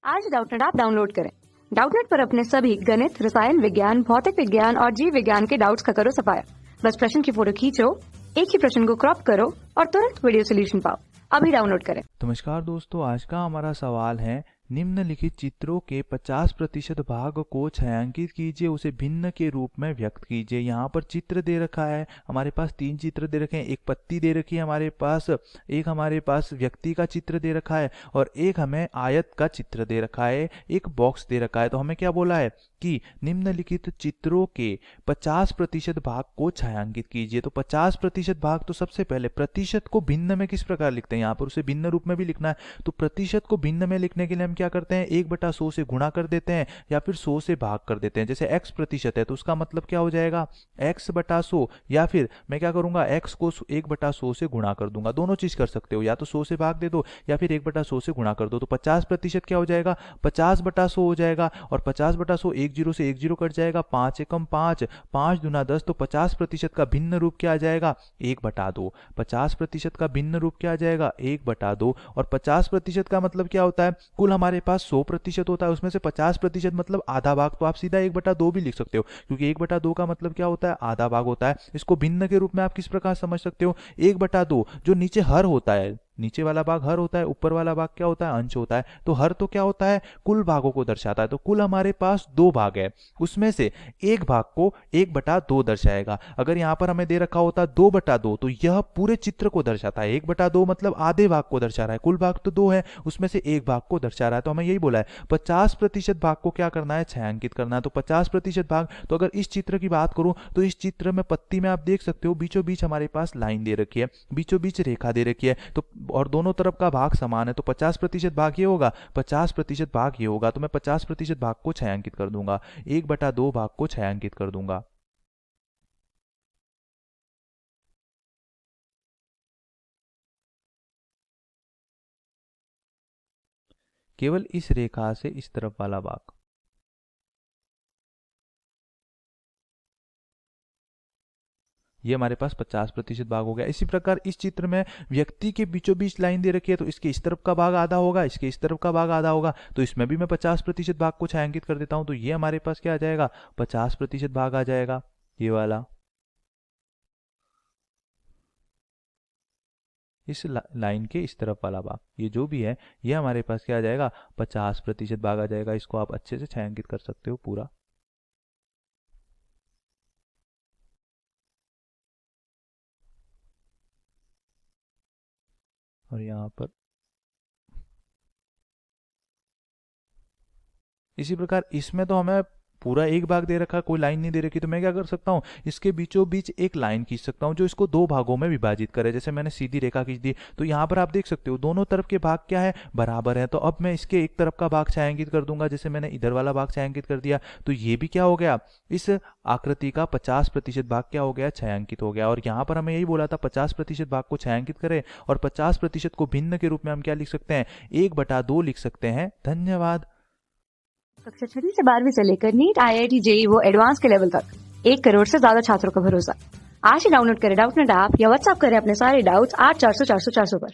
आज Doubtnut app download करें। Doubtnut पर अपने सभी गणित, रसायन विज्ञान, भौतिक विज्ञान और जीव विज्ञान के डाउट्स का करो सफाया। बस प्रश्न की फोटो खींचो, एक ही प्रश्न को क्रॉप करो और तुरंत वीडियो सोल्यूशन पाओ। अभी डाउनलोड करें। नमस्कार दोस्तों, आज का हमारा सवाल है निम्नलिखित चित्रों के 50% भाग को छायांकित कीजिए, उसे भिन्न के रूप में व्यक्त कीजिए। यहाँ पर चित्र दे रखा है, हमारे पास 3 चित्र दे रखे हैं। एक पत्ती दे रखी है हमारे पास, एक हमारे पास व्यक्ति का चित्र दे रखा है और एक हमें आयत का चित्र दे रखा है, एक बॉक्स दे रखा है। तो हमें क्या बोला है कि निम्नलिखित चित्रों के 50% भाग को छायांकित कीजिए। तो 50% भाग, तो सबसे पहले प्रतिशत को भिन्न में किस प्रकार लिखते हैं, यहाँ पर उसे भिन्न रूप में भी लिखना है। तो प्रतिशत को भिन्न में लिखने के लिए हम क्या करते हैं, 1/100 से गुणा कर देते हैं या फिर 100 से भाग कर देते हैं। जैसे x प्रतिशत है तो उसका मतलब क्या हो जाएगा, x/100, या फिर मैं क्या करूंगा, x को 1/100 से गुणा कर दूंगा। दोनों चीज कर सकते हो, या तो 100 से भाग दे दो या फिर 1/100 से गुणा कर दो। तो 50% क्या हो जाएगा, 50/100 हो जाएगा। और 50/100 एक 0 से एक 0 कट जाएगा, 5 एकम 5, 5 दूना 10। तो 50% का भिन्न रूप क्या आ जाएगा, 1/2। 50% का भिन्न रूप क्या आ जाएगा, 1/2। और 50% का मतलब क्या होता है, कुल हमारे पास 100% होता है, उसमें से 50% मतलब आधा भाग। तो आप सीधा 1/2 भी लिख सकते हो, क्योंकि 1/2 का मतलब क्या होता है, आधा भाग होता है। इसको भिन्न के रूप में आप किस प्रकार समझ सकते हो, 1/2 जो नीचे हर होता है, नीचे वाला भाग हर होता है, ऊपर वाला भाग क्या होता है, अंश होता है। तो हर तो क्या होता है, कुल भागों को दर्शाता है। तो कुल हमारे पास 2 भाग है, उसमें से एक भाग को 1/2 दर्शाएगा। अगर यहां पर हमें दे रखा होता 2/2, तो यह पूरे चित्र को दर्शाता है। 1/2 मतलब आधे भाग को दर्शा रहा है, कुल भाग तो 2 है, उसमें से एक भाग को दर्शा रहा है। तो हमें यही बोला है 50% भाग को क्या करना है, छायांकित करना है। तो 50% भाग, तो अगर इस चित्र की बात करूं तो इस चित्र में पत्ती में आप देख सकते हो बीचों बीच हमारे पास लाइन दे रखी है, बीचों बीच रेखा दे रखी है, तो और दोनों तरफ का भाग समान है। तो 50% भाग ये होगा, 50% भाग ये होगा। तो मैं 50% भाग को छायांकित कर दूंगा, 1/2 भाग को छायांकित कर दूंगा। केवल इस रेखा से इस तरफ वाला भाग। ये हमारे पास 50% भाग हो गया। इसी प्रकार इस चित्र में व्यक्ति के बीचों बीच लाइन दे रखी है, तो इसके इस तरफ का भाग आधा होगा, इसके इस तरफ का भाग आधा होगा। तो इसमें भी मैं 50% भाग को छायांकित कर देता हूं। तो ये हमारे पास क्या आ जाएगा, 50% भाग आ जाएगा, ये वाला। इस लाइन के इस तरफ वाला भाग, ये जो भी है, ये हमारे पास क्या आ जाएगा, 50% भाग आ जाएगा। इसको आप अच्छे से छायांकित कर सकते हो पूरा। और यहाँ पर इसी प्रकार इसमें तो हमें पूरा एक भाग दे रखा, कोई लाइन नहीं दे रखी। तो मैं क्या कर सकता हूँ, इसके बीचों बीच एक लाइन खींच सकता हूँ जो इसको 2 भागों में विभाजित करे। जैसे मैंने सीधी रेखा खींच दी, तो यहाँ पर आप देख सकते हो दोनों तरफ के भाग क्या है, बराबर है। तो अब मैं इसके एक तरफ का भाग छायांकित कर दूंगा, जैसे मैंने इधर वाला भाग छायांकित कर दिया। तो ये भी क्या हो गया, इस आकृति का 50% भाग क्या हो गया, छायांकित हो गया। और यहाँ पर हमें यही बोला था 50% भाग को छायांकित करें, और 50% को भिन्न के रूप में हम क्या लिख सकते हैं, 1/2 लिख सकते हैं। धन्यवाद। कक्षा 6 से 12वीं से लेकर नीट, IIT, JEE वो एडवांस के लेवल तक 1 करोड़ से ज्यादा छात्रों का भरोसा। आज ही डाउनलोड करें डाउटनेट ऐप या व्हाट्सएप करें अपने सारे डाउट्स 8400 400 400 पर।